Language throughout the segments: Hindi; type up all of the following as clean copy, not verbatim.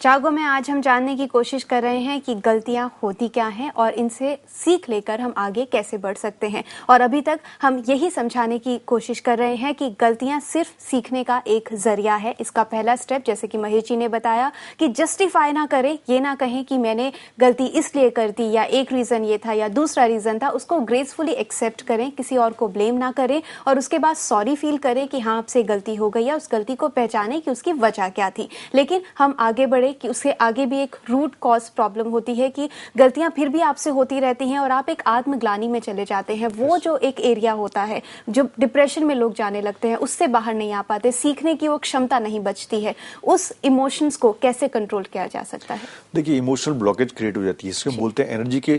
जागो में आज हम जानने की कोशिश कर रहे हैं कि गलतियां होती क्या हैं और इनसे सीख लेकर हम आगे कैसे बढ़ सकते हैं। और अभी तक हम यही समझाने की कोशिश कर रहे हैं कि गलतियां सिर्फ सीखने का एक जरिया है। इसका पहला स्टेप, जैसे कि महेश जी ने बताया, कि जस्टिफाई ना करें, ये ना कहें कि मैंने गलती इसलिए कर दी या एक रीजन ये था या दूसरा रीजन था। उसको ग्रेसफुली एक्सेप्ट करें, किसी और को ब्लेम ना करें और उसके बाद सॉरी फील करें कि हाँ आपसे गलती हो गई है, उस गलती को पहचानें कि उसकी वजह क्या थी। लेकिन हम आगे बढ़े कि उसके आगे भी एक रूट कॉज प्रॉब्लम होती है कि गलतियां फिर भी आपसे होती रहती हैं और आप एक आत्मग्लानि में चले जाते हैं। वो जो एक एरिया होता है, जो डिप्रेशन में लोग जाने लगते हैं, उससे बाहर नहीं आ पाते, सीखने की वो क्षमता नहीं बचती है। उस इमोशंस को कैसे कंट्रोल किया जा सकता है? देखिए, इमोशनल ब्लॉकेज क्रिएट हो जाती है। इसको बोलते हैं एनर्जी के,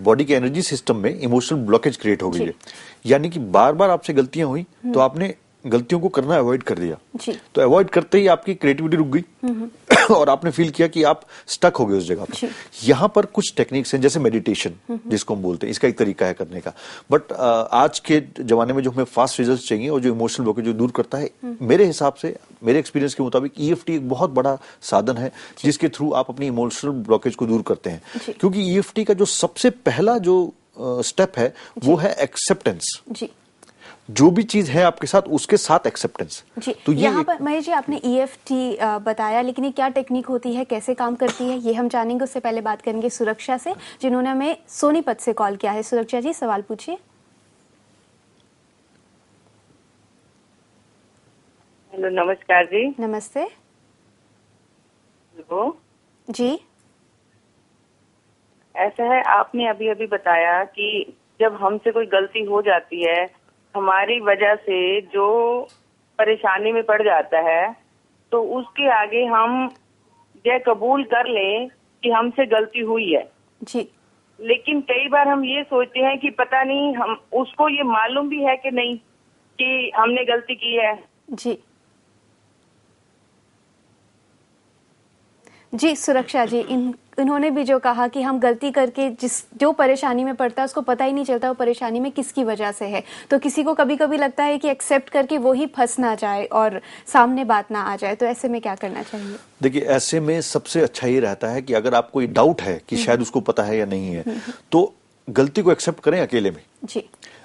बॉडी के एनर्जी सिस्टम में इमोशनल ब्लॉकेज क्रिएट हो गई है। यानी कि बार बार आपसे गलतियां हुई तो आपने गलतियों को करना अवॉइड कर दिया। तो अवॉइड करते ही आपकी क्रिएटिविटी रुक गई और आपने फील किया कि आप स्टक हो गए उस जगह पे। यहाँ पर कुछ टेक्निक्स हैं, जैसे मेडिटेशन जिसको हम बोलते हैं, इसका एक तरीका है करने का। बट आज के जमाने में जो हमें फास्ट रिजल्ट चाहिए और जो इमोशनल ब्लॉकेज जो दूर करता है, मेरे हिसाब से, मेरे एक्सपीरियंस के मुताबिक ईएफटी एक बहुत बड़ा साधन है जिसके थ्रू आप अपनी इमोशनल ब्लॉकेज को दूर करते हैं। क्योंकि ईएफटी का जो सबसे पहला जो स्टेप है वो है एक्सेप्टेंस। जो भी चीज है आपके साथ, उसके साथ एक्सेप्टेंस। तो यहाँ पर महेश जी आपने ईएफटी बताया, लेकिन ये क्या टेक्निक होती है, कैसे काम करती है, ये हम जानेंगे। उससे पहले बात करेंगे सुरक्षा से, जिन्होंने हमें सोनीपत से कॉल किया है। सुरक्षा जी, सवाल पूछिए। हेलो, नमस्कार जी। नमस्ते। हेलो जी, ऐसा है, आपने अभी अभी बताया कि जब हमसे कोई गलती हो जाती है, हमारी वजह से जो परेशानी में पड़ जाता है, तो उसके आगे हम यह कबूल कर लें कि हमसे गलती हुई है जी। लेकिन कई बार हम ये सोचते हैं कि पता नहीं हम उसको ये मालूम भी है कि नहीं कि हमने गलती की है। जी जी, सुरक्षा जी, इन्होंने भी जो कहा कि हम गलती करके जो परेशानी में पड़ता है उसको पता ही नहीं चलता वो परेशानी में किसकी वजह से है। तो किसी को कभी कभी लगता है कि एक्सेप्ट करके वो ही फंस ना जाए और सामने बात ना आ जाए, तो ऐसे में क्या करना चाहिए? देखिए, ऐसे में सबसे अच्छा ये रहता है कि अगर आपको ये डाउट है कि शायद उसको पता है या नहीं है, तो गलती को एक्सेप्ट करें अकेले में। जी।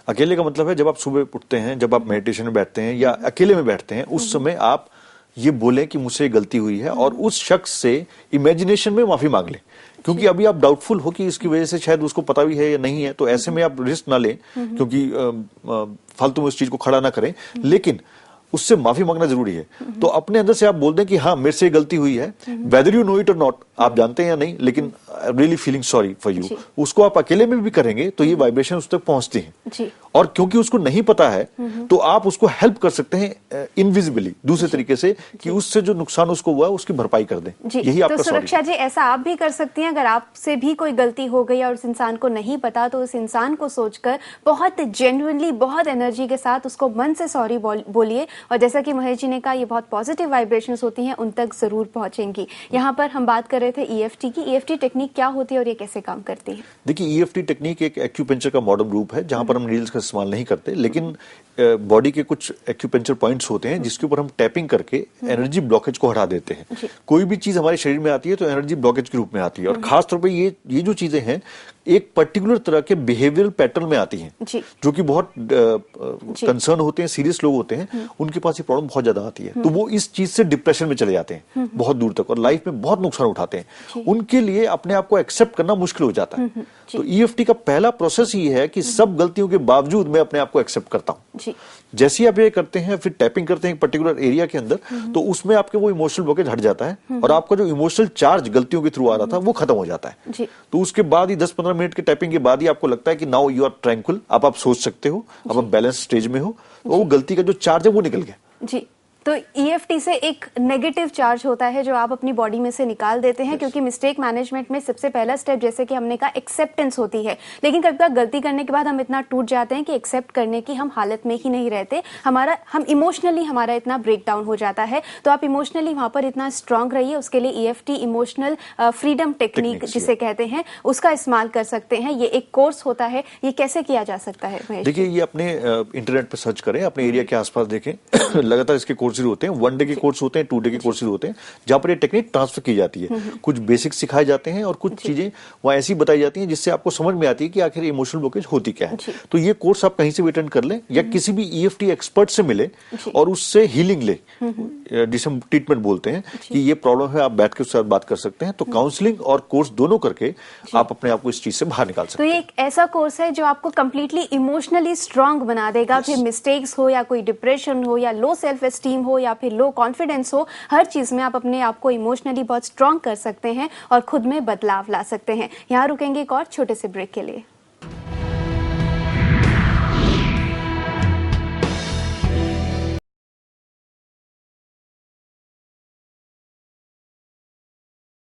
अकेले का मतलब है जब आप सुबह उठते हैं, जब आप मेडिटेशन में बैठते हैं या अकेले में बैठते हैं, उस समय आप ये बोले कि मुझसे गलती हुई है और उस शख्स से इमेजिनेशन में माफी मांग लें। क्योंकि अभी आप डाउटफुल हो कि इसकी वजह से शायद उसको पता भी है या नहीं है, तो ऐसे में आप रिस्क ना लें, क्योंकि फालतू में उस चीज को खड़ा ना करें, लेकिन उससे माफी मांगना जरूरी है। तो अपने अंदर से आप बोल दें कि हाँ, मेरे से गलती हुई है, वेदर यू नो इट और नॉट, आप जानते हैं या नहीं, लेकिन really feeling sorry for you. उसको आप अकेले में भी करेंगे तो ये वाइब्रेशन उस तक पहुंचती है। और क्योंकि उसको नहीं पता है तो आप उसको हेल्प कर सकते हैं इनविजिबली, दूसरे तरीके से, कि उससे जो नुकसान उसको हुआ है उसकी भरपाई कर दें। यही आपका। तो सुरक्षा जी, ऐसा आप भी कर सकती हैं, अगर आपसे भी कोई गलती हो गई और उस इंसान को नहीं पता, तो उस इंसान को सोचकर बहुत जेन्युइनली, बहुत एनर्जी के साथ उसको मन से सॉरी बोलिए। और जैसा कि महेश जी ने कहा, ये बहुत पॉजिटिव वाइब्रेशंस होती हैं, उन तक जरूर पहुंचेंगी। यहाँ पर हम बात कर रहे थे ईएफटी की। ईएफटी टेक्निक क्या होती है और ये कैसे काम करती है? देखिए, ईएफटी टेक्निक एक एक्यूपेंचर का मॉडर्न रूप है, जहां पर हम नीडल्स का इस्तेमाल नहीं करते, लेकिन बॉडी के कुछ एक्यूपेंचर पॉइंट्स होते हैं जिसके ऊपर हम टैपिंग करके एनर्जी ब्लॉकेज को हटा देते हैं। कोई भी चीज हमारे शरीर में आती है तो एनर्जी ब्लॉकेज के रूप में आती है, और खास तौर पे ये जो चीजें हैं एक पर्टिकुलर तरह के बिहेवियरल पैटर्न में आती हैं, जो कि बहुत कंसर्न होते हैं, सीरियस लोग होते हैं, उनके पास ये प्रॉब्लम बहुत ज्यादा आती है। तो वो इस चीज से डिप्रेशन में चले जाते हैं बहुत दूर तक और लाइफ में बहुत नुकसान उठाते हैं। उनके लिए अपने आप को एक्सेप्ट करना मुश्किल हो जाता है। तो ईएफटी का पहला प्रोसेस ये है कि सब गलतियों के बावजूद मैं अपने आप को एक्सेप्ट करता हूं। जैसे ही आप ये करते हैं, फिर टैपिंग करते हैं एक पर्टिकुलर एरिया के अंदर, तो उसमें आपके वो इमोशनल ब्लॉकेज हट जाता है और आपका जो इमोशनल चार्ज गलतियों के थ्रू आ रहा था वो खत्म हो जाता है। तो उसके बाद ही 10-15 मिनट के टैपिंग के बाद ही आपको लगता है कि नाउ यू आर ट्रैंक्विल, अब आप सोच सकते हो, अब आप बैलेंस स्टेज में हो, तो वो गलती का जो चार्ज है वो निकल गया। जी। तो ईएफटी से एक नेगेटिव चार्ज होता है जो आप अपनी बॉडी में से निकाल देते हैं, क्योंकि मिस्टेक मैनेजमेंट में सबसे पहला स्टेप, जैसे कि हमने कहा, एक्सेप्टेंस होती है। लेकिन कभी कभी गलती करने के बाद हम इतना टूट जाते हैं कि एक्सेप्ट करने की हम हालत में ही नहीं रहते। हम इमोशनली हमारा इतना ब्रेक डाउन हो जाता है। तो आप इमोशनली वहां पर इतना स्ट्रांग रहिए। उसके लिए ईएफटी, इमोशनल फ्रीडम टेक्निक जिसे कहते हैं, उसका इस्तेमाल कर सकते हैं। ये एक कोर्स होता है। ये कैसे किया जा सकता है? देखिए, ये अपने इंटरनेट पर सर्च करें, अपने एरिया के आसपास देखें, लगातार इसके कोर्स कोर्सेज होते हैं, 1 डे के कोर्स होते हैं, 2 डे के कोर्सेज होते हैं, जहां पर ये टेक्निक ट्रांसफर की जाती है। कुछ बेसिक्स सिखाए जाते हैं और कुछ चीजें वहां ऐसी बताई जाती हैं जिससे आपको समझ में आती है कि आखिर इमोशनल ब्लॉकेज होती क्या है। तो ये कोर्स आप कहीं से भी अटेंड कर लें या किसी भी EFT एक्सपर्ट से मिले और उससे हीलिंग ले, जिसे हम ट्रीटमेंट बोलते हैं कि ये प्रॉब्लम है, आप बैठ के उसके साथ बात कर सकते हैं। तो काउंसलिंग और कोर्स दोनों करके आप अपने आप को इस चीज से बाहर निकाल सकते तो हैं। ये एक ऐसा कोर्स है जो आपको कंप्लीटली इमोशनली स्ट्रांग बना देगा। फिर मिस्टेक्स हो या कोई डिप्रेशन हो या लो सेल्फ एस्टीम हो या फिर लो कॉन्फिडेंस हो, हर चीज में आप अपने आप को इमोशनली बहुत स्ट्रांग कर सकते हैं और खुद में बदलाव ला सकते हैं। यहाँ रुकेंगे एक और छोटे से ब्रेक के लिए।